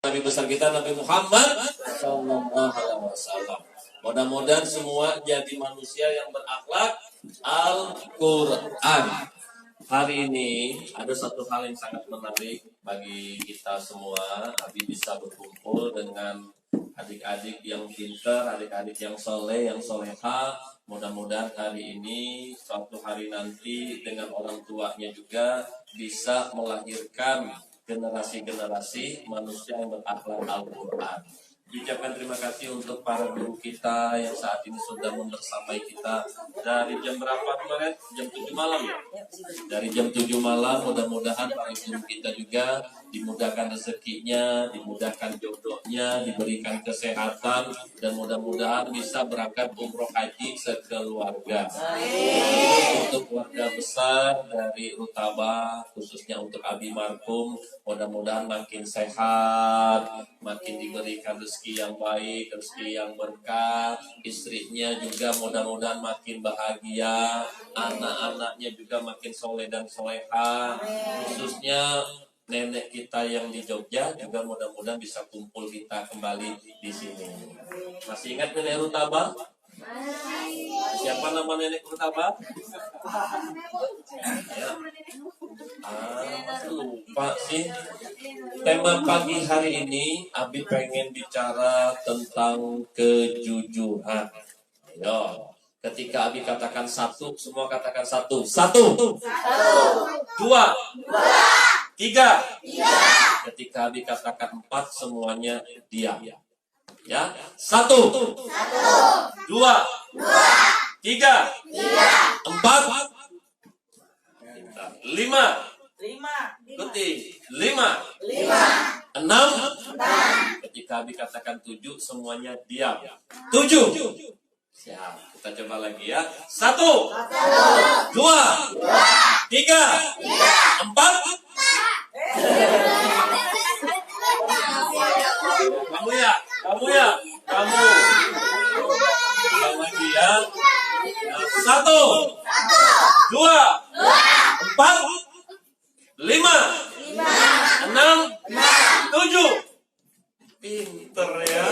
Nabi besar kita Nabi Muhammad Sallallahu Alaihi Wasallam. Mudah-mudahan semua jadi manusia yang berakhlak Al-Quran. Hari ini ada satu hal yang sangat menarik bagi kita semua. Abi bisa berkumpul dengan adik-adik yang pintar, adik-adik yang soleh, yang soleha. Mudah-mudahan hari ini, suatu hari nanti dengan orang tuanya juga bisa melahirkan generasi-generasi manusia yang berakhlak Al-Quran. Ucapkan terima kasih untuk para guru kita yang saat ini sudah membersamai kita dari jam berapa kemarin? Jam 7 malam ya? Dari jam 7 malam, mudah-mudahan para guru kita juga dimudahkan rezekinya, dimudahkan jodohnya, diberikan kesehatan, dan mudah-mudahan bisa berangkat umroh haji sekeluarga. Untuk keluarga besar dari Rutaba, khususnya untuk Abi Markum, mudah-mudahan makin sehat, makin diberikan rezeki yang baik, rezeki yang berkah, istrinya juga mudah-mudahan makin bahagia, anak-anaknya juga makin soleh dan soleha, khususnya nenek kita yang di Jogja juga mudah-mudahan bisa kumpul kita kembali di sini. Masih ingat nenek Rutaba? Siapa nama nenek Rutaba? Ya. Lupa sih. Tema pagi hari ini Abi pengen bicara tentang kejujuran. Ayo. Ketika Abi katakan satu, semua katakan satu. Satu. Dua. Tiga. Ketika Abi katakan empat, semuanya diam. Ya, satu. Dua. Tiga. Empat. Lima. Ikuti. Lima. Enam. Ketika Abi katakan tujuh, semuanya diam. Tujuh. Siap. Kita coba lagi ya. Satu. Dua. Tiga. Empat. Kamu ya. Ulang lagi ya. Satu. Dua. Empat. Lima. Enam. Tujuh. Pinter ya.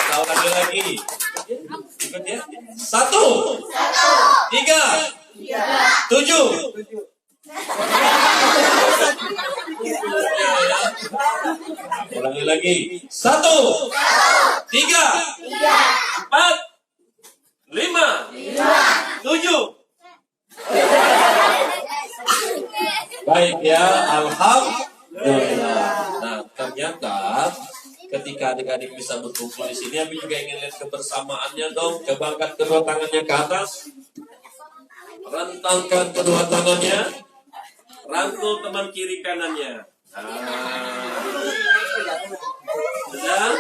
Kita ulangi lagi. Ikut ya. Satu. Tiga. Tujuh. Ulangi lagi. Satu. Tiga. Empat. Lima. Tujuh. Baik ya, alhamdulillah. Nah, ternyata ketika adik-adik bisa berkumpul di sini, Abi juga ingin lihat kebersamaannya dong. Coba angkat kedua tangannya ke atas, rentangkan kedua tangannya, rangkul teman kiri kanannya. Nah,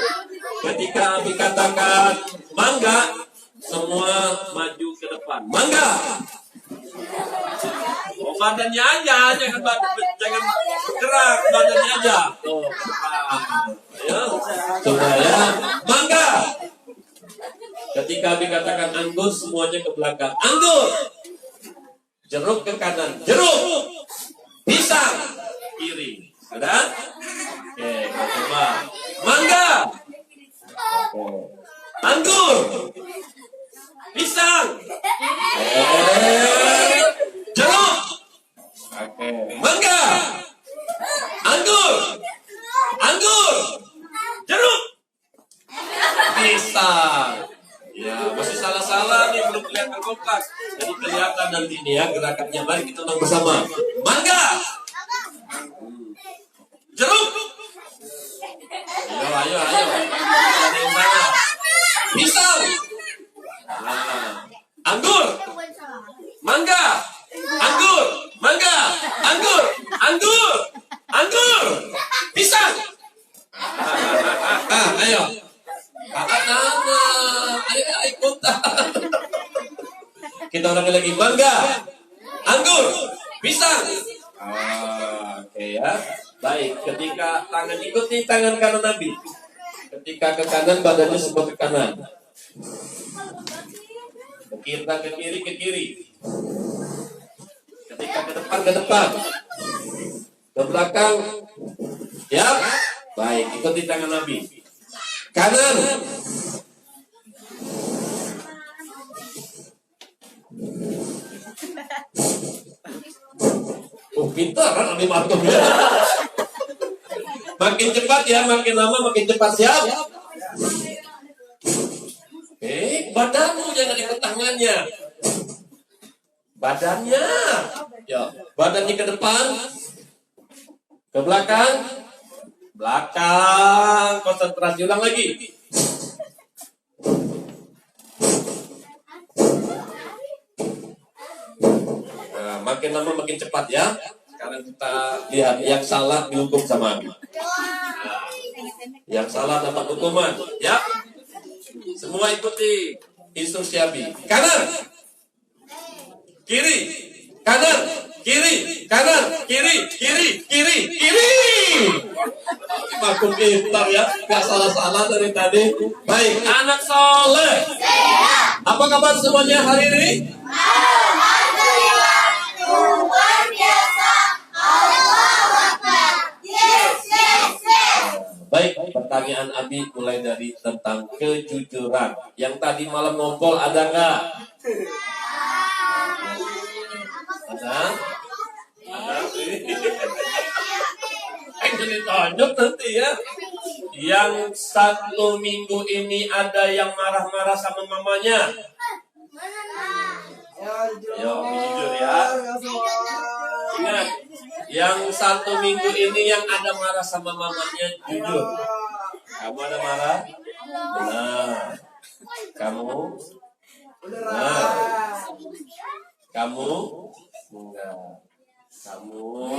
ketika Abi katakan mangga, semua maju ke depan. Mangga. Oh, badannya aja, jangan bergerak, badannya aja. Oh, ya, coba ya. Mangga. Ketika Abi katakan anggur, semuanya ke belakang. Anggur. Jeruk ke kanan. Jeruk. Pisang. Kiri. Sudah? Oke, kita coba. Mangga. Anggur. Pisang. Jeruk. Oke. Mangga. Anggur. Jeruk. Pisang. Ya, masih salah-salah nih, belum kelihatan kompak. Jadi kelihatan nanti nih ya gerakannya. Mari kita ulang bersama. Mangga. Jeruk. Ayo. Ada yang mana? Pisang. Anggur. Mangga. Anggur. Pisang. Ayo. Ayo ikutan. Kita ulangi lagi. Mangga. Anggur. Pisang. Oke ya. Baik, ketika tangan ikuti tangan kanan Nabi. Ketika ke kanan, badannya semua ke kanan. Kita ke kiri. Ketika ke depan. Ke belakang. Ya, baik. Ikuti tangan Abi. Kanan. Oh, pintar kan Abi Markum ya. Makin cepat ya, makin lama makin cepat. Siap. Badanmu jangan ikut tangannya. Badannya. Ya, badannya ke depan. Ke belakang. Belakang. Konsentrasi, ulang lagi. Nah, makin lama makin cepat ya. Sekarang kita lihat yang salah dihukum sama Abi. Nah, yang salah dapat hukuman. Ya. Semua ikuti instruksi Abi. Kanan. Kiri. Kanan. Kiri. Kanan. Kiri. Kiri. Kiri. Kiri. Makin pintar ya. Gak salah-salah dari tadi. Baik. Anak soleh. Apa kabar semuanya hari ini? Alhamdulillah. Luar biasa. Allahu Akbar. Yes, yes, yes. Baik, pertanyaan Abi mulai dari tentang kejujuran. Yang tadi malam ngompol ada nggak? Ada? Ada? Jadi tonjok nanti ya. Yang 1 minggu ini ada yang marah-marah sama mamanya. Ayo, jujur ya. Ingat, yang 1 minggu ini yang ada marah sama mamanya, jujur. Kamu ada marah? Benar. Kamu? Benar. Kamu? Enggak. Kamu?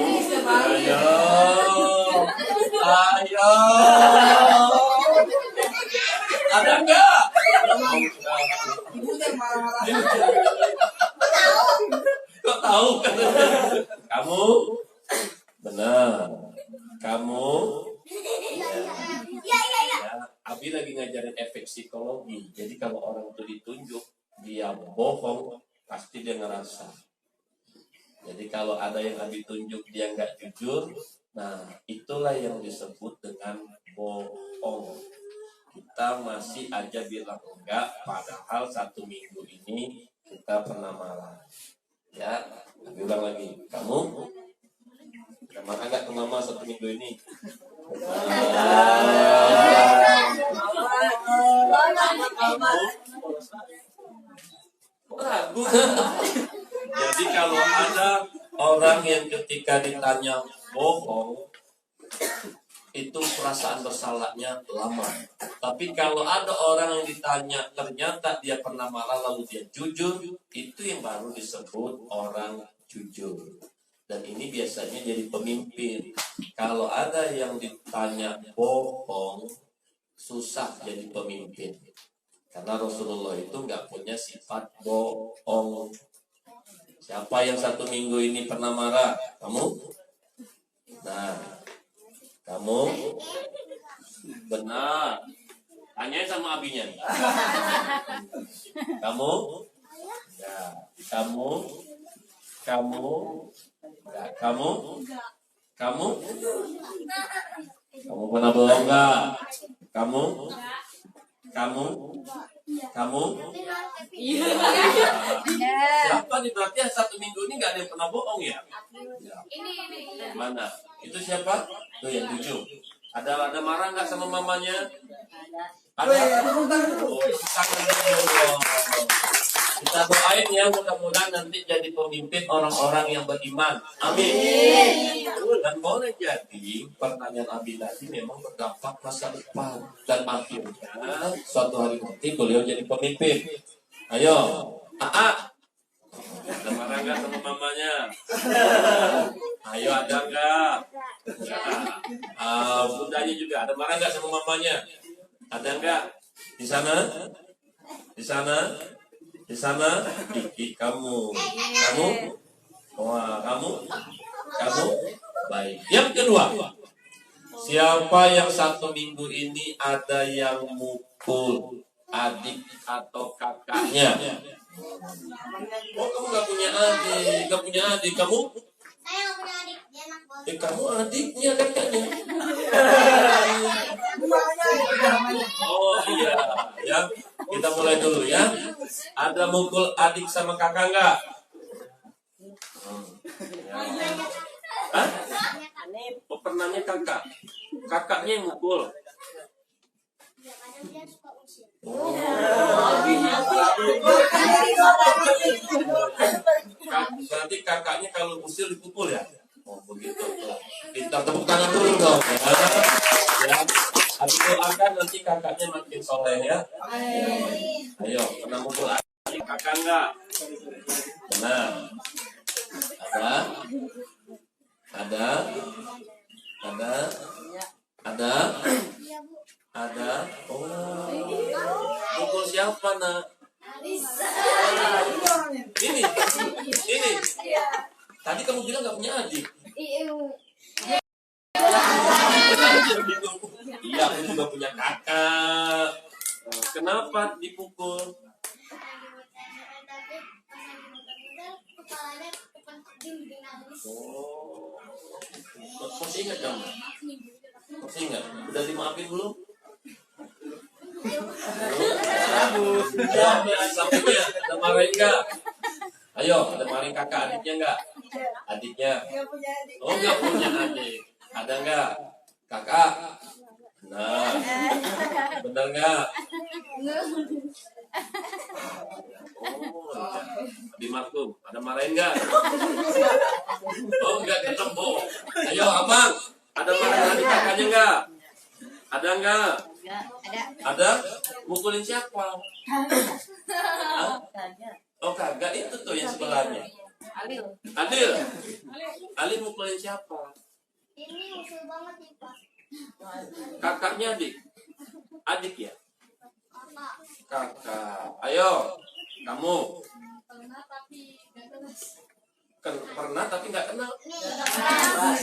Ayo. Ayo. Ada enggak? Kok tahu? Kamu? Benar. Kamu? Ya. Abi lagi ngajarin efek psikologi. Jadi kalau orang itu ditunjuk, dia bohong, pasti dia ngerasa. Jadi kalau ada yang Abi tunjuk dia nggak jujur, nah itulah yang disebut dengan bohong. Kita masih aja bilang enggak, padahal 1 minggu ini kita pernah marah. Ya, Abi ulang lagi. Kamu? Marah nggak ke mama 1 minggu ini? Ragu. Jadi kalau ada orang yang ketika ditanya bohong, itu perasaan bersalahnya lama. Tapi kalau ada orang yang ditanya ternyata dia pernah marah lalu dia jujur, itu yang baru disebut orang jujur. Dan ini biasanya jadi pemimpin. Kalau ada yang ditanya bohong, susah jadi pemimpin. Karena Rasulullah itu nggak punya sifat bohong. Siapa yang 1 minggu ini pernah marah? Kamu? Nah, kamu? Benar. Tanyain sama abinya nih. Kamu? Ya. Kamu? Kamu? Ya. Kamu? Kamu? Kamu pernah bohong nggak? Kamu? Kamu? Kamu? Iya. Siapa nih berarti 1 minggu ini nggak ada yang pernah bohong ya? Ini. Mana? Itu siapa? Tuh yang 7. Ada marah nggak sama mamanya? Ada. Oh, itu sangat berdoa. Kita doain ya mudah-mudahan nanti jadi pemimpin orang-orang yang beriman. Amin. Dan boleh jadi pertanyaan Abi tadi memang berdampak masa depan dan akhirnya suatu hari nanti beliau jadi pemimpin. Ayo, ada marah nggak sama mamanya? Ayo, ada nggak? Bundanya juga ada marah nggak sama mamanya? Ada nggak? Di sana? Di sana? Di sana? Kiki, kamu? Wah, kamu? Baik. Yang kedua, siapa yang 1 minggu ini ada yang mukul adik atau kakaknya? Oh, kamu gak punya adik, Kamu? Saya nggak punya adik, dia anak bos. Kamu adiknya kakaknya. Oh iya, ya. Kita mulai dulu ya. Ada mukul adik sama kakak nggak? Ya. Hah? Oh, pernahnya kakak. Kakaknya yang mukul. Berarti kakaknya kalau usil dipukul ya? Oh begitu. Kita tepuk tangan dulu dong. Ya. Habis doakan nanti kakaknya makin soleh ya. Ayo, pernah mukul adik kakak enggak? Nah, ada, ada, ada, ada, ada. Oh, mukul siapa nak? Ini. Tadi kamu bilang nggak punya adik. Iya, aku juga punya kakak. Kenapa dipukul? Oh, masih ingat kamu? Masih ingat? Udah dimaafin belum? Ya, sampainya ada marahin nggak? Ayo, ada marahin kakak adiknya nggak? Adiknya? Oh, nggak punya adik. Ada nggak? Kakak? Nah, benar nggak? Oh, di Markum, ada marahin nggak? Oh, nggak ketemu. Ayo, abang, ada marahin adik kakaknya nggak? Ada nggak? Ada? Mukulin siapa? Hah? Oh, kagak, itu tuh yang sebelahnya. Adil. Adil mukulin siapa? Ini usul banget nih Pak. Kakaknya adik. Adik ya? Kakak. Kakak. Ayo, kamu. Pernah tapi gak keras. Pernah tapi nggak kenal. Nih, gak keras.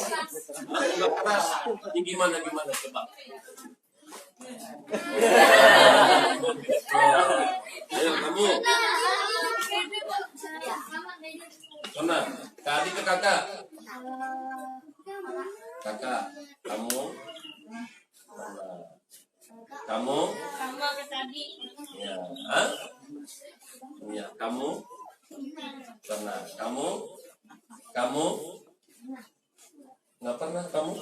Nggak keras. Ini gimana coba? Ayo kamu. Pernah? Ke adik ke kakak? Kakak. Kamu? Pernah. Kamu? Sama ke tadi. Ya. Hah? Ya. Kamu? Pernah. Kamu? Kamu? Nggak pernah kamu?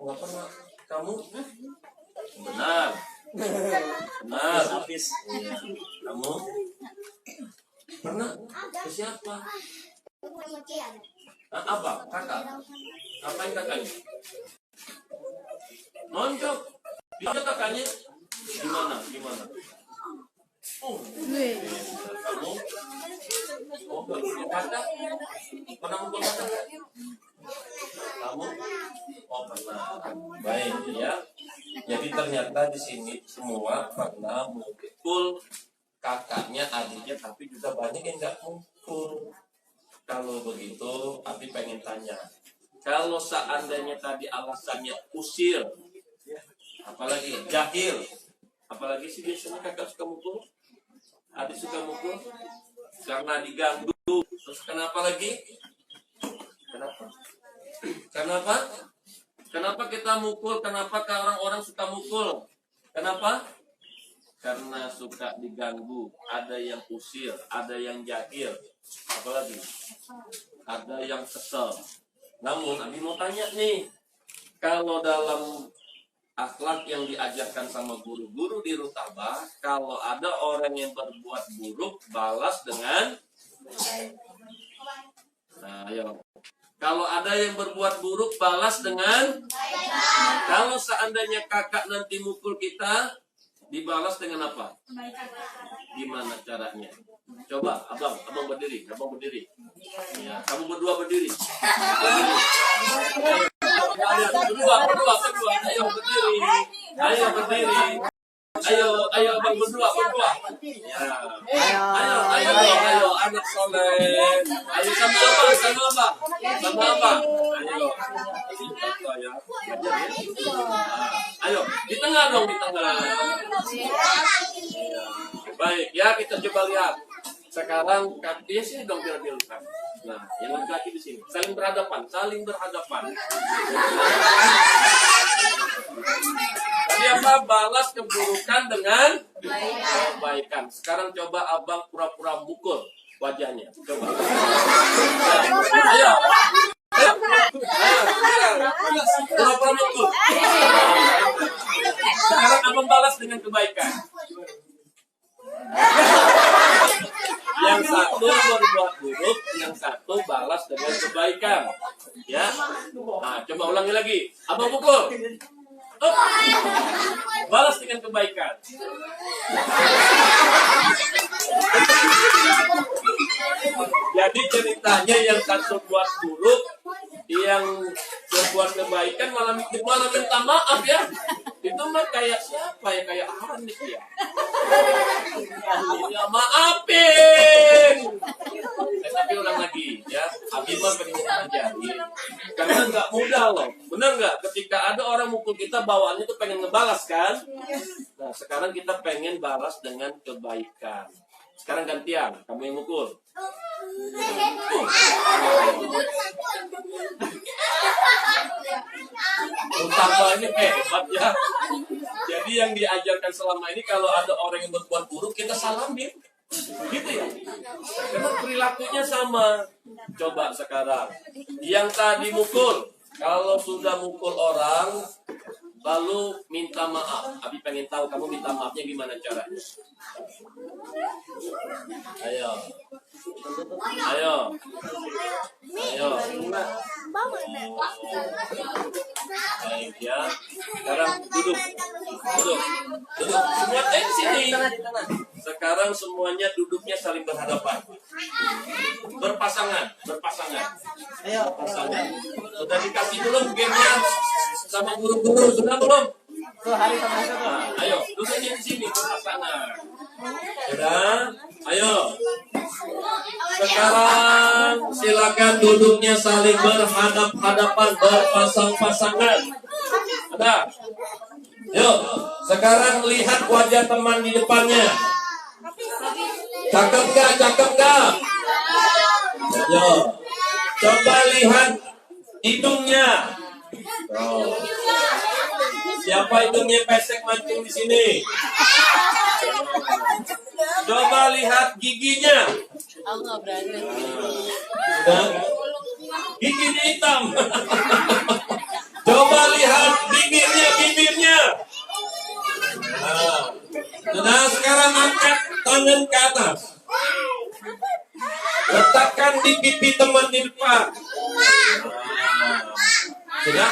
Nggak pernah kamu? Benar. Benar. Ya. Kamu? Pernah? Ke siapa? Apa? Kakak? Ngapain kakaknya? Nonjok. Bisa kakaknya? Gimana? Oh, kamu? Oh, nggak punya kakak? Pernah mukul kakak? Kamu? Oh, pernah. Baik ya. Jadi ternyata di sini semua pernah mukul kakaknya, adiknya, tapi juga banyak yang nggak mukul. Kalau begitu, Abi pengen tanya. Kalau seandainya tadi alasannya usir, apalagi jahil, apalagi sih biasanya kakak suka mukul, adik suka mukul, karena diganggu. Terus kenapa lagi? Kenapa? Kenapa kita mukul? Kenapa orang-orang suka mukul? Kenapa? Karena suka diganggu. Ada yang usir, ada yang jahil, apalagi ada yang kesel. Namun Abi mau tanya nih, kalau dalam akhlak yang diajarkan sama guru-guru di Rutaba, kalau ada orang yang berbuat buruk, balas dengan, nah ayo, kalau ada yang berbuat buruk, balas dengan, kalau seandainya kakak nanti mukul kita, dibalas dengan apa? Gimana caranya? Coba, abang berdiri, ya, kamu berdua berdiri. Berdua, ayo berdiri. Ayo abang berdua. Ya. Ayo anak soleh. Ayo sama abang. Ayo. Ya. Ayo, di tengah dong, di tengah. Baik, ya kita coba lihat. Sekarang dia sini dong biar dia lihat. Nah, yang laki-laki di sini saling berhadapan. Tadi apa? Balas keburukan dengan kebaikan. Sekarang coba abang pura-pura mukul wajahnya. Coba. Ayo. Ayo. Pura-pura mukul. Sekarang abang balas dengan kebaikan. Yang satu berbuat buruk, yang satu balas dengan kebaikan. Ya. Nah, coba ulangi lagi. Abang pukul. Up. Balas dengan kebaikan. Jadi ceritanya yang satu buat buruk, yang berbuat kebaikan malah minta maaf ya. Itu mah kayak siapa ya? Kayak Anis ya. Ya maafin. Tapi ulang lagi ya. Abi mah pengen ngajari. Karena nggak mudah loh. Benar nggak? Ketika ada orang mukul kita bawaannya tuh pengen ngebalas kan? Nah sekarang kita pengen balas dengan kebaikan. Sekarang gantian, kamu yang mukul. Utama ini hebat ya. Jadi yang diajarkan selama ini kalau ada orang yang berbuat buruk kita salamin, gitu ya. Karena perilakunya sama. Coba sekarang, yang tadi mukul, kalau sudah mukul orang, lalu minta maaf. Abi pengen tahu kamu minta maafnya gimana caranya. Ayo. Ayo. Ayo. Baik ya. Sekarang duduk. Duduk. Duduk. Semua di sini. Sekarang semuanya duduknya saling berhadapan. Berpasangan. Berpasangan. Ayo. Berpasangan. Sudah dikasih belum gamenya sama guru-guru? Sudah belum? Nah, ayo, duduknya di sini berpasangan. Sudah? Ayo. Sekarang silakan duduknya saling berhadap-hadapan, berpasang-pasangan. Ada? Yuk, sekarang lihat wajah teman di depannya. Cakep gak? Cakep gak? Yo, coba lihat hidungnya. Oh. Siapa hidungnya pesek mancung di sini? Coba lihat giginya. Aku nggak berani. Dan giginya hitam. Coba lihat bibirnya. Nah, sekarang angkat tangan ke atas. Letakkan di pipi teman di depan. Sudah?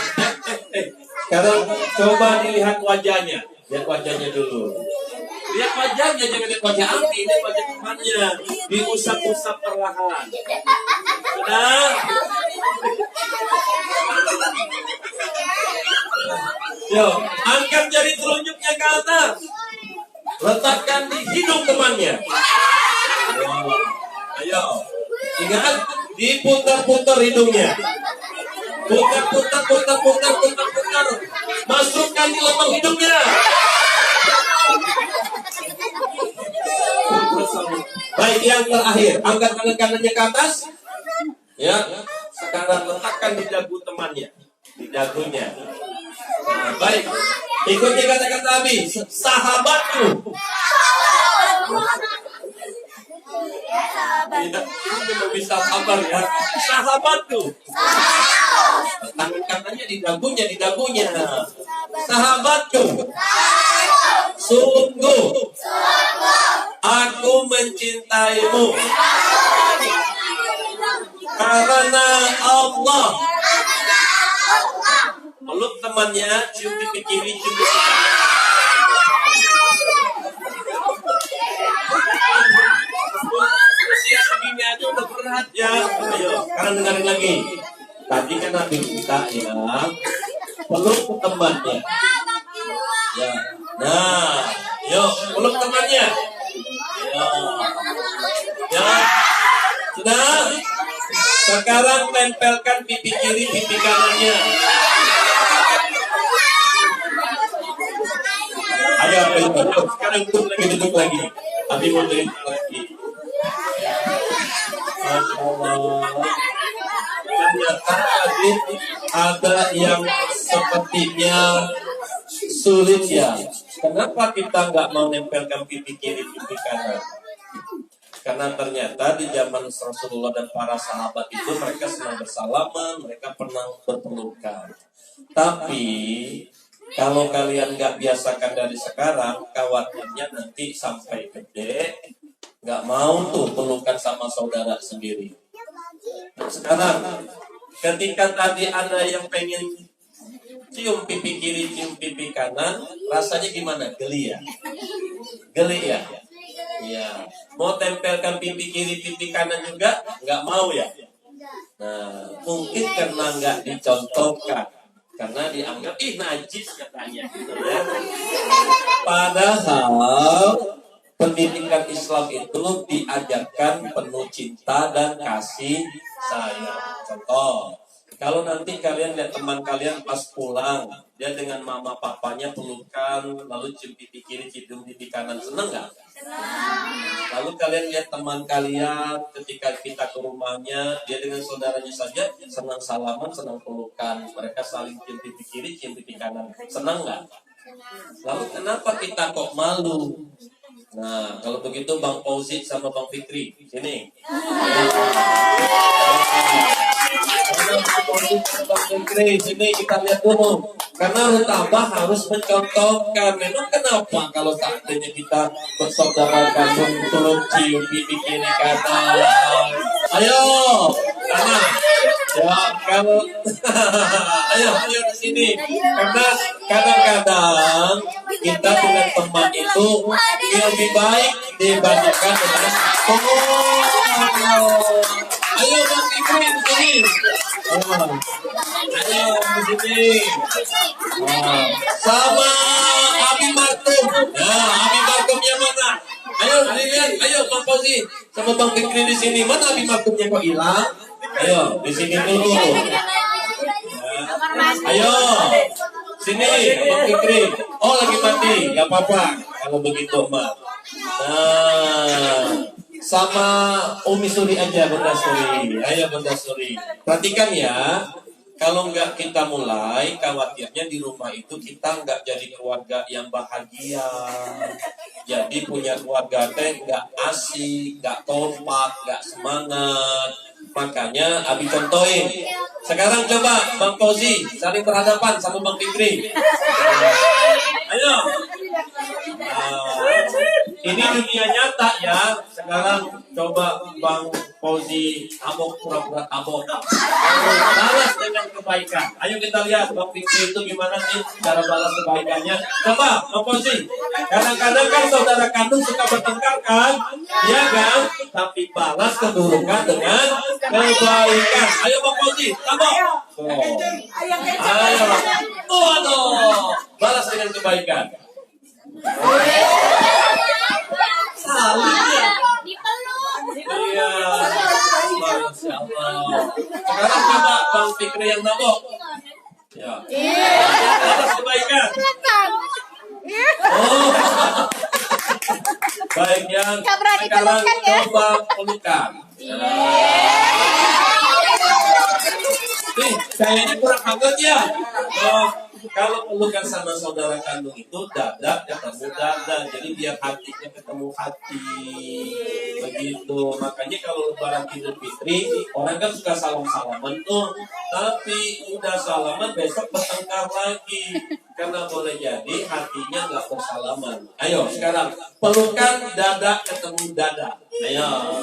Sekarang coba dilihat wajahnya. Lihat wajahnya dulu. Lihat wajahnya, jangan lihat wajah Abi, lihat wajah temannya. Diusap-usap perlahan. Sudah? Yo, angkat jari telunjuknya ke atas. Letakkan di hidung temannya. Ayo. Ingat, diputar-putar hidungnya. Putar. Masukkan di lubang hidungnya. Baik, yang terakhir, angkat tangan kanannya ke atas. Ya, sekarang letakkan di dagu temannya, di dagunya. Nah, baik, ikuti kata-kata Abi. Sahabatku. Tidak, ini belum bisa sabar ya. Sahabatku. Tangan kanannya di dagunya. Sahabatku. Sungguh. Aku mencintaimu. Karena Allah. Peluk temannya, cium pipi kiri, cium pipi kanan. Usia segini aja udah berat ya. Ayo, sekarang dengerin lagi. Tadi kan Nabi kita ya peluk temannya. Ya, nah, yuk peluk temannya. Ya, sudah. Sekarang tempelkan pipi kiri, pipi kanannya. Ayo. Sekarang duduk lagi. Abi mau cerita lagi. Masya Allah. Ternyata ada yang sepertinya Sulit ya. Kenapa kita nggak mau nempelkan pipi kiri, pipi kanan? Karena ternyata di zaman Rasulullah dan para sahabat itu mereka senang bersalaman, mereka pernah berpelukan. Tapi kalau kalian nggak biasakan dari sekarang, khawatirnya nanti sampai gede nggak mau tuh pelukan sama saudara sendiri. Sekarang, ketika tadi ada yang pengen cium pipi kiri, cium pipi kanan, rasanya gimana? Geli ya? Geli ya? Iya. Mau tempelkan pipi kiri, pipi kanan juga? Nggak mau ya? Nah, mungkin karena nggak dicontohkan. Karena dianggap, najis katanya. Gitu ya. Padahal pendidikan Islam itu diajarkan penuh cinta dan kasih sayang. Contoh, kalau nanti kalian lihat teman kalian pas pulang, dia dengan mama papanya pelukan, lalu cium pipi kiri, cium pipi kanan, seneng nggak? Lalu kalian lihat teman kalian ketika kita ke rumahnya, dia dengan saudaranya saja senang salaman, senang pelukan, mereka saling cium pipi kiri, cium pipi kanan, senang nggak? Lalu kenapa kita kok malu? Nah, kalau begitu Bang Fauzi sama Bang Fikri, sini. Bang Fikri, sini kita lihat dulu. Karena Rutabah harus mencontohkan. Memang kenapa kalau seandainya kita bersaudara kandung turun cium pipi kiri kanan? Ayo, kanan. Ya, kalau ayo di sini. Karena kadang-kadang kita dengan teman itu lebih baik dibandingkan dengan ayo Bang Fikri di sini. Ayo di sini. Sama Abi Martum. Nah, Abi Martumnya mana? Ayo dilihat, ayo Bang Fauzi sama Bang Fikri di sini. Mana Abi Martumnya kok hilang? Ayo di sini dulu. Ayo sini Bang Fikri. Oh lagi mati, nggak apa-apa kalau begitu Mbak. Nah, sama Umi Suri aja Bunda Suri. Ayo Bunda Suri. Perhatikan ya. Kalau nggak kita mulai, khawatirnya di rumah itu kita nggak jadi keluarga yang bahagia. Jadi punya keluarga teh nggak asik, nggak kompak, nggak semangat. Makanya Abi contohin. Sekarang coba Bang Fauzi saling berhadapan sama Bang Fikri. Ayo. Ini dunia nyata ya. Sekarang coba Bang Fauzi abok pura-pura abok. Balas dengan kebaikan. Ayo kita lihat Bang Fikri itu gimana sih cara balas kebaikannya. Coba Bang Fauzi. Kadang-kadang kan saudara kandung suka bertengkar kan? Iya kan? Tapi balas kedudukan dengan kebaikan. Ayo Bang Fauzi, abok. Ayo. Waduh. Balas dengan kebaikan. Saling ya. Iya. Masya Allah. Sekarang coba Bang Fikri yang nabok. Ya. Atas kebaikan. Oh. Baik yang sekarang coba pelukan. Nih, kayaknya kurang hangat ya. Oh, kalau pelukan sama saudara kandung itu dada ketemu dada, jadi biar hatinya ketemu hati, begitu. Makanya kalau Lebaran Idul Fitri orang kan suka salam-salaman tuh, tapi udah salaman besok bertengkar lagi, karena boleh jadi hatinya nggak bersalaman. Ayo sekarang pelukan dada ketemu dada. Ayo.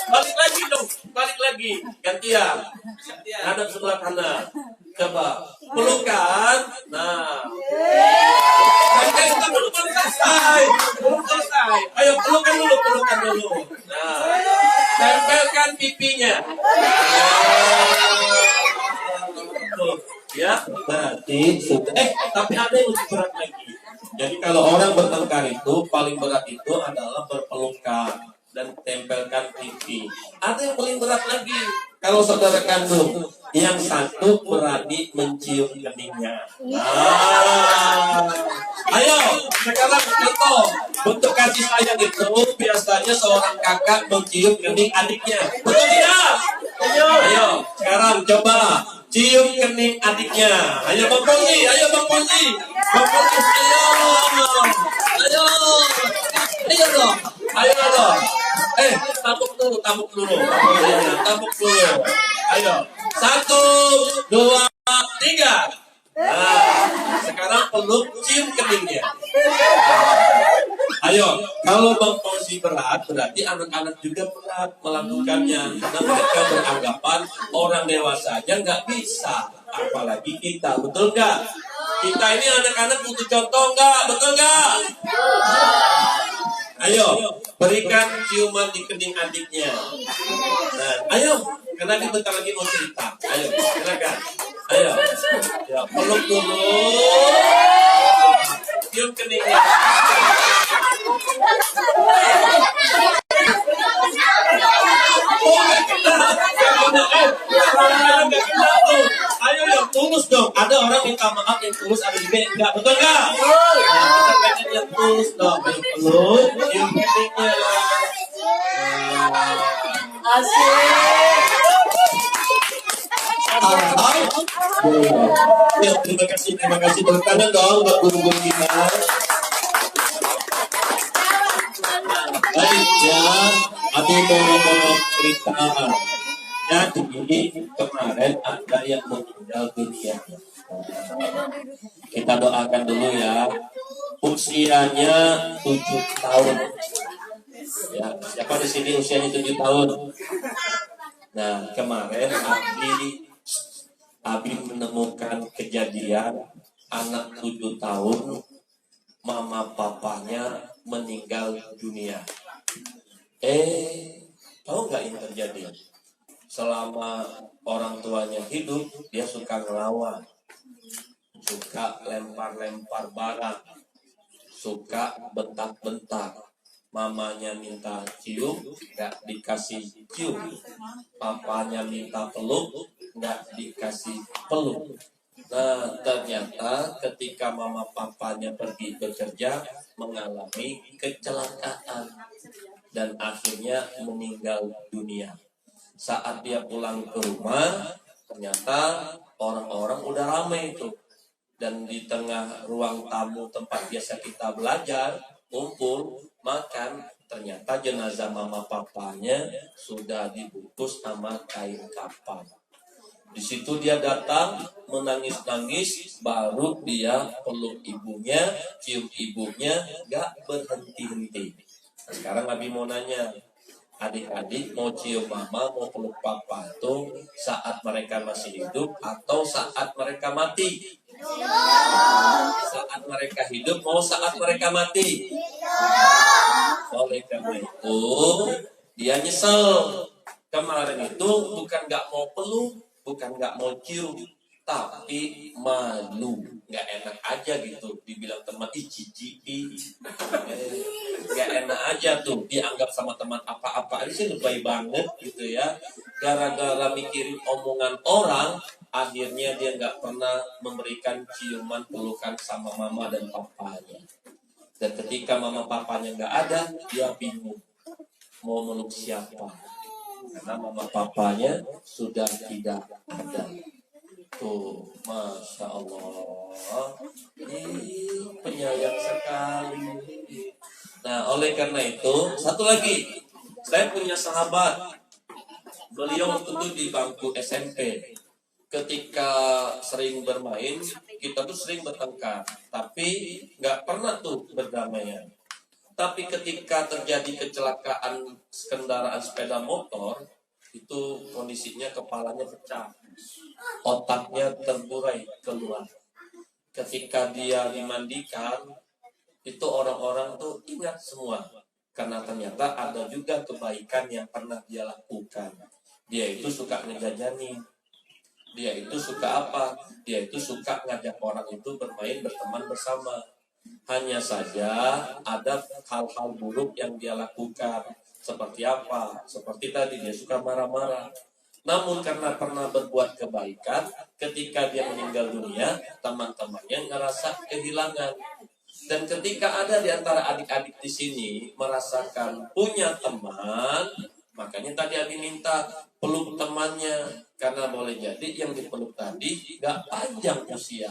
Balik lagi dong, balik lagi, gantian. Hadap sebelah kanan. Coba pelukan. Nah. Kita belum selesai. Belum selesai. Ayo pelukan dulu. Nah. Tempelkan pipinya. Ya, berarti sudah. Tapi ada yang lebih berat lagi. Jadi kalau orang bertengkar itu paling berat itu adalah berpelukan dan tempelkan pipi. Ada yang paling berat lagi. Kalau saudara kandung, yang satu berani mencium keningnya. Ayo, sekarang contoh. Bentuk kasih sayang itu biasanya seorang kakak mencium kening adiknya. Betul tidak? Ayo, sekarang coba cium kening adiknya. Ayo Bang Polisi, ayo Bang Polisi. Bang Polisi, ayo. Ayo. Ayo dong. Ayo dong. Tabuk dulu. Tabuk dulu. Ayo. 1, 2, 3. Nah, sekarang peluk cium keningnya. Ayo, kalau Bang Fauzi berat, berarti anak-anak juga berat melakukannya. Karena mereka beranggapan orang dewasa aja nggak bisa, apalagi kita, betul nggak? Kita ini anak-anak butuh contoh nggak, betul nggak? Ayo, berikan ciuman di kening adiknya. Nah, ayo, karena dia bentar lagi mau cerita. Ayo, silakan. Ayo, ya, peluk dulu. Cium keningnya. Ayo yang tulus dong. Ada orang minta maaf yang tulus, ada juga yang enggak, betul enggak? Nah, kita pengen yang tulus dong. Ayo peluk, cium keningnya. Ya, terima kasih tepuk tangan dong buat guru-guru kita. Baik ya, Abi mau cerita. Jadi kemarin ada yang meninggal dunia. Kita doakan dulu ya. Usianya 7 tahun. Ya, siapa di sini usianya 7 tahun? Nah, kemarin Abi menemukan kejadian anak 7 tahun, mama papanya meninggal dunia. Tahu nggak ini terjadi? Selama orang tuanya hidup, dia suka ngelawan, suka lempar-lempar barang, suka bentak-bentak. Mamanya minta cium, nggak dikasih cium. Papanya minta peluk, nggak dikasih peluk. Nah, ternyata ketika mama papanya pergi bekerja, mengalami kecelakaan dan akhirnya meninggal dunia. Saat dia pulang ke rumah, ternyata orang-orang udah ramai itu. Dan di tengah ruang tamu tempat biasa kita belajar, kumpul, makan, ternyata jenazah mama papanya sudah dibungkus sama kain kafan. Di situ dia datang menangis-nangis, baru dia peluk ibunya, cium ibunya, gak berhenti-henti. Sekarang Abi mau nanya, adik-adik mau cium mama, mau peluk papa itu saat mereka masih hidup atau saat mereka mati? Saat mereka hidup mau saat mereka mati? Oleh karena itu dia nyesel. Kemarin itu bukan gak mau peluk, bukan gak mau cium, tapi malu, nggak enak aja gitu, dibilang teman cici, nggak enak aja tuh, dianggap sama teman apa-apa aja sih lebay banget gitu ya, gara-gara mikirin omongan orang, akhirnya dia nggak pernah memberikan ciuman pelukan sama mama dan papanya, dan ketika mama papanya nggak ada, dia bingung mau meluk siapa, karena mama papanya sudah tidak ada. Tuh, Masya Allah, ini penyayang sekali. Nah, oleh karena itu, satu lagi, saya punya sahabat, beliau waktu itu di bangku SMP. Ketika sering bermain, kita tuh sering bertengkar, tapi nggak pernah tuh berdamaian. Tapi ketika terjadi kecelakaan kendaraan sepeda motor, itu kondisinya kepalanya pecah, otaknya terburai keluar. Ketika dia dimandikan, itu orang-orang tuh ingat semua, karena ternyata ada juga kebaikan yang pernah dia lakukan. Dia itu suka ngejajanin, dia itu suka apa? Dia itu suka ngajak orang itu bermain, berteman bersama. Hanya saja ada hal-hal buruk yang dia lakukan. Seperti apa? Seperti tadi, dia suka marah-marah. Namun karena pernah berbuat kebaikan, ketika dia meninggal dunia, teman-temannya ngerasa kehilangan. Dan ketika ada di antara adik-adik di sini merasakan punya teman, Makanya tadi Abi minta peluk temannya, karena boleh jadi yang dipeluk tadi gak panjang usia.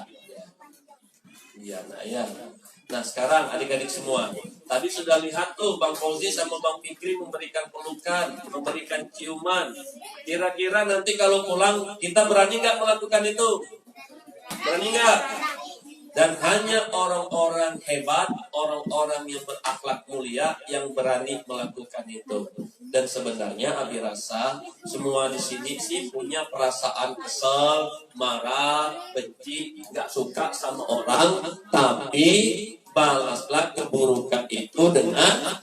Iya, nah ya. Nah sekarang adik-adik semua, tadi sudah lihat tuh Bang Fauzi sama Bang Fikri memberikan pelukan, memberikan ciuman. Kira-kira nanti kalau pulang kita berani nggak melakukan itu? Berani nggak? Dan hanya orang-orang hebat, orang-orang yang berakhlak mulia yang berani melakukan itu. Dan sebenarnya Abi rasa semua di sini sih punya perasaan kesel, marah, benci, nggak suka sama orang, tapi balaslah keburukan itu dengan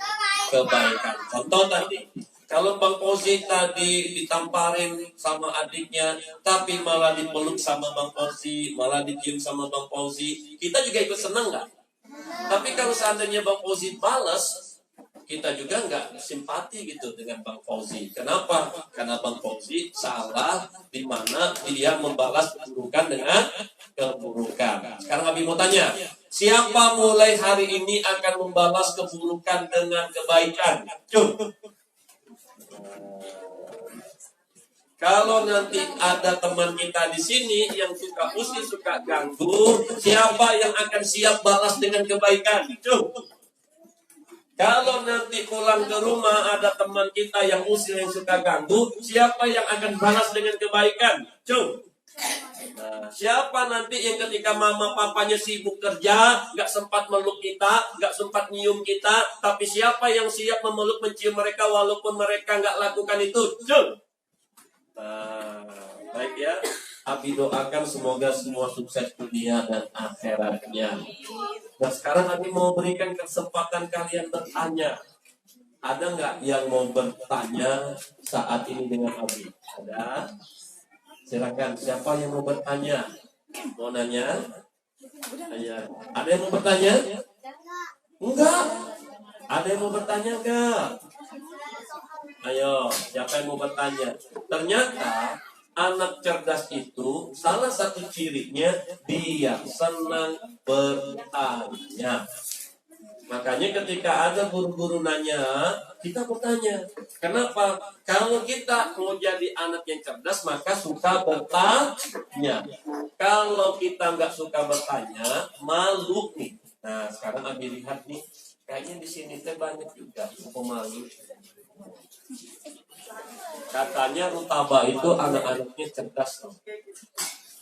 kebaikan. Contoh tadi, kalau Bang Fauzi tadi ditamparin sama adiknya, tapi malah dipeluk sama Bang Fauzi, malah dicium sama Bang Fauzi, kita juga ikut senang nggak? Tapi kalau seandainya Bang Fauzi balas, kita juga nggak simpati gitu dengan Bang Fauzi. Kenapa? Karena Bang Fauzi salah di mana dia membalas keburukan dengan keburukan. Sekarang Abi mau tanya, siapa mulai hari ini akan membalas keburukan dengan kebaikan? Cuk. Kalau nanti ada teman kita di sini yang suka usir, suka ganggu, siapa yang akan siap balas dengan kebaikan? Cuk. Kalau nanti pulang ke rumah ada teman kita yang usir, yang suka ganggu, siapa yang akan balas dengan kebaikan? Cuk. Nah, siapa nanti yang ketika mama papanya sibuk kerja, nggak sempat meluk kita, nggak sempat nyium kita, tapi siapa yang siap memeluk, mencium mereka walaupun mereka nggak lakukan itu? Cuk. Nah, baik ya. Abi doakan semoga semua sukses dunia dan akhiratnya. Nah sekarang Abi mau berikan kesempatan kalian bertanya. Ada nggak yang mau bertanya saat ini dengan Abi? Ada? Silakan. Siapa yang mau bertanya? Mau nanya? Ayo. Ada yang mau bertanya? Enggak. Ada yang mau bertanya enggak? Ayo, siapa yang mau bertanya? Ternyata anak cerdas itu salah satu cirinya dia senang bertanya. Makanya ketika ada guru-guru nanya, kita bertanya. Kenapa? Kalau kita mau jadi anak yang cerdas, maka suka bertanya. Kalau kita nggak suka bertanya, malu nih. Nah, sekarang Abi lihat nih, kayaknya di sini teh banyak juga pemalu. Katanya Rutaba itu anak-anaknya cerdas loh.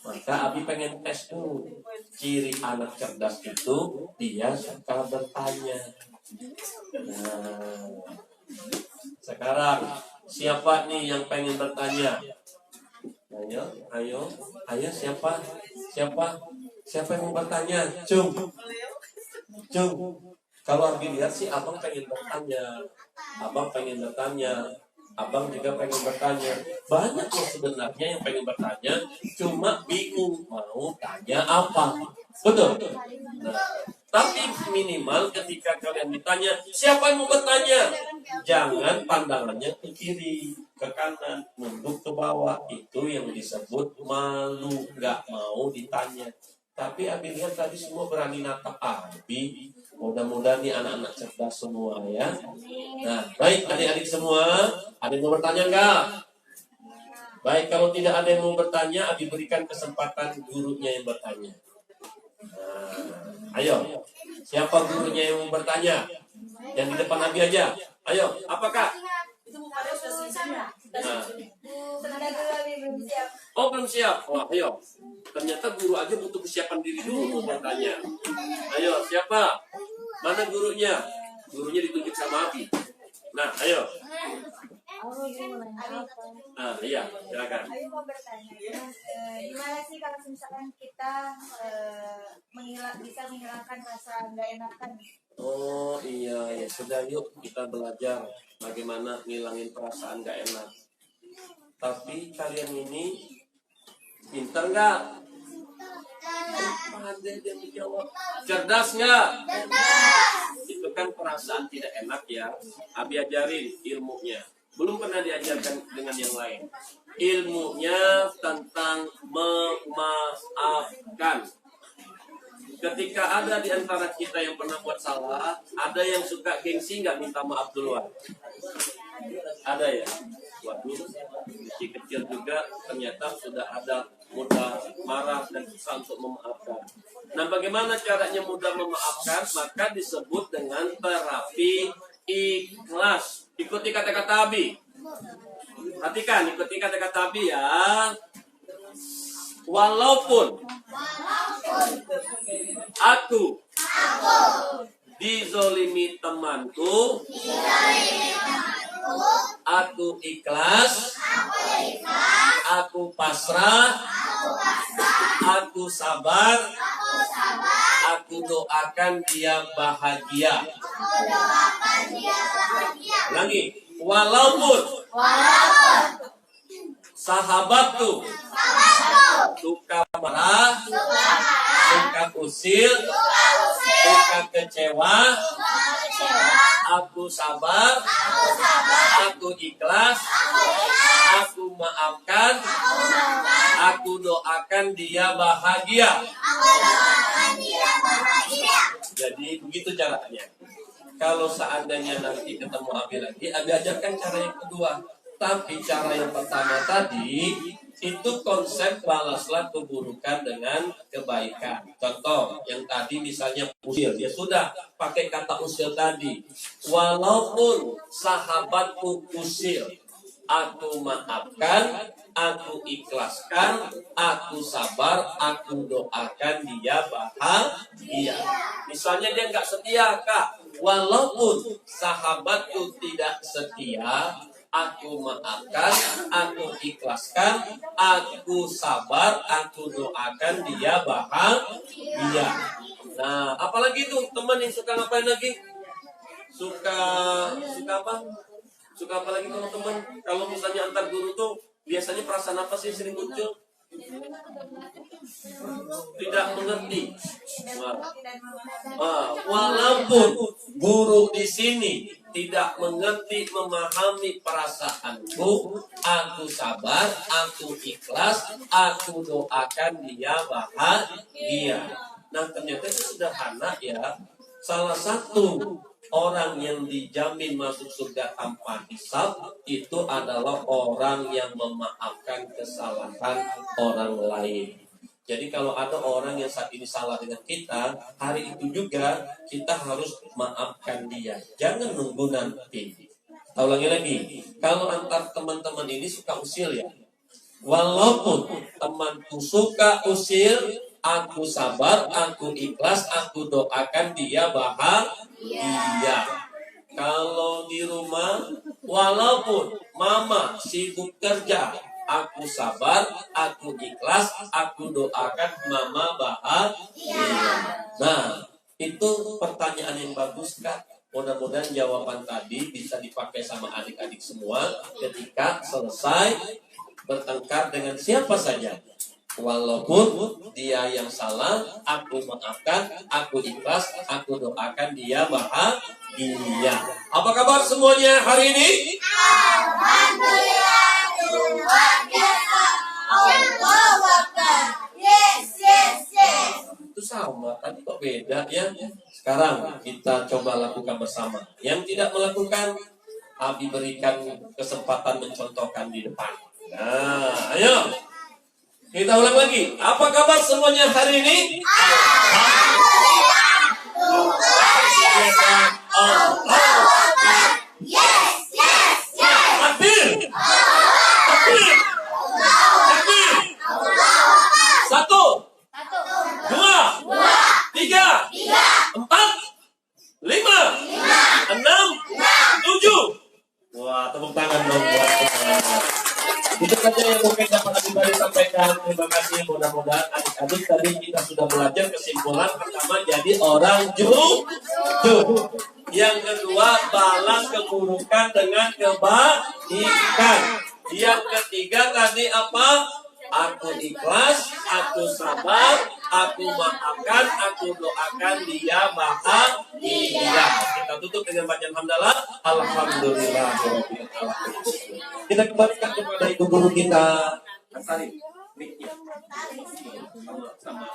Maka Abi pengen tes tuh. Ciri anak cerdas itu dia suka bertanya. Nah, sekarang siapa nih yang pengen bertanya? Ayo, ayo, ayo siapa? Siapa yang mau bertanya? Cung. Kalau Abi lihat sih abang pengen bertanya. Abang juga pengen bertanya. Banyak loh sebenarnya yang pengen bertanya, cuma bingung mau tanya apa. Betul? Nah, tapi minimal ketika kalian ditanya, siapa yang mau bertanya? Jangan pandangannya ke kiri, ke kanan, nunduk ke bawah. Itu yang disebut malu, nggak mau ditanya. Tapi Abi lihat tadi semua berani natap Abi. Mudah-mudahan nih anak-anak cerdas semua ya. Nah, baik adik-adik semua, ada yang mau bertanya enggak? Baik, kalau tidak ada yang mau bertanya, Abi berikan kesempatan gurunya yang bertanya. Nah, ayo, siapa gurunya yang mau bertanya? Yang di depan Abi aja. Ayo, apakah? Nah. Oh, belum siap. Wah, ayo. Ternyata guru aja butuh kesiapan diri dulu bertanya. Ayo, siapa? Mana gurunya? Gurunya ditunjuk sama Abi. Nah, ayo. Nah, iya, silakan. Abi mau bertanya, gimana sih kalau misalkan kita bisa menghilangkan rasa nggak enakan? Oh iya, ya sudah yuk kita belajar bagaimana ngilangin perasaan nggak enak. Tapi kalian ini pintar nggak? Pandai dia menjawab. Cerdas nggak? Itu kan perasaan tidak enak ya. Abi ajarin ilmunya. Belum pernah diajarkan dengan yang lain. Ilmunya tentang memaafkan. Ketika ada di antara kita yang pernah buat salah, ada yang suka gengsi nggak minta maaf duluan? Ada ya? Waduh, si kecil juga ternyata sudah ada mudah marah dan susah untuk memaafkan. Nah, bagaimana caranya mudah memaafkan? Maka disebut dengan terapi ikhlas. Ikuti kata-kata Abi. Perhatikan, ikuti kata-kata Abi ya. Walaupun aku dizolimi temanku, aku ikhlas, aku pasrah, aku sabar, aku doakan dia bahagia. Lagi, walaupun sahabatku suka marah, suka usil, suka kecewa, aku sabar, aku ikhlas, aku maafkan, aku doakan dia bahagia. Jadi begitu caranya. Kalau seandainya nanti ketemu Abi lagi, Abi ajarkan cara yang kedua. Tapi cara yang pertama tadi itu konsep balaslah keburukan dengan kebaikan. Contoh yang tadi misalnya usil, ya sudah pakai kata usil tadi. Walaupun sahabatku usil, aku maafkan, aku ikhlaskan, aku sabar, aku doakan dia bahagia. Misalnya dia nggak setia, Kak. Walaupun sahabatku tidak setia, aku maafkan, aku ikhlaskan, aku sabar, aku doakan dia bahagia. Nah, apalagi tuh teman yang suka ngapain lagi? Suka apa? Suka apa lagi teman-teman? Kalau misalnya antar guru tuh biasanya perasaan apa sih sering muncul? Tidak mengerti. Walaupun guru di sini tidak mengerti, memahami perasaanku, aku sabar, aku ikhlas, aku doakan dia bahagia. Nah, ternyata itu sederhana ya. Salah satu orang yang dijamin masuk surga tanpa hisab itu adalah orang yang memaafkan kesalahan orang lain. Jadi kalau ada orang yang saat ini salah dengan kita, hari itu juga kita harus maafkan dia. Jangan nunggu nanti. Ulangi lagi. Kalau antar teman-teman ini suka usil ya. Walaupun temanku suka usil, aku sabar, aku ikhlas, aku doakan dia bahagia. Kalau di rumah, walaupun mama sibuk kerja, aku sabar, aku ikhlas, aku doakan mama bahagia. Nah, itu pertanyaan yang bagus, Kak. Mudah-mudahan jawaban tadi bisa dipakai sama adik-adik semua ketika selesai bertengkar dengan siapa saja. Walaupun dia yang salah, aku maafkan, aku ikhlas, aku doakan dia bahagia. Apa kabar semuanya hari ini? Alhamdulillah, luar biasa. Allahu Akbar. Yes. Itu sama, tadi kok beda ya. Sekarang kita coba lakukan bersama. Yang tidak melakukan, Abi berikan kesempatan mencontohkan di depan. Nah, ayo. Kita ulang lagi. Apa kabar semuanya hari ini? Alhamdulillah, luar biasa. Allahu Akbar. Yes. Takbir. Takbir. Takbir. Satu. Dua. Tiga. Empat. Lima. Enam. Tujuh. Wah, tepuk tangan dong buat semuanya. Itu saja yang mungkin dapat Abi sampaikan. Terima kasih. Mudah-mudahan adik-adik tadi kita sudah belajar kesimpulan pertama jadi orang jujur. Yang kedua balas keburukan dengan kebaikan. Yang ketiga tadi apa? Aku ikhlas, aku sabar, aku maafkan, aku doakan dia bahagia. Kita tutup dengan bacaan hamdalah. Alhamdulillah. Kita kembalikan kepada ibu guru kita. Asari. Sama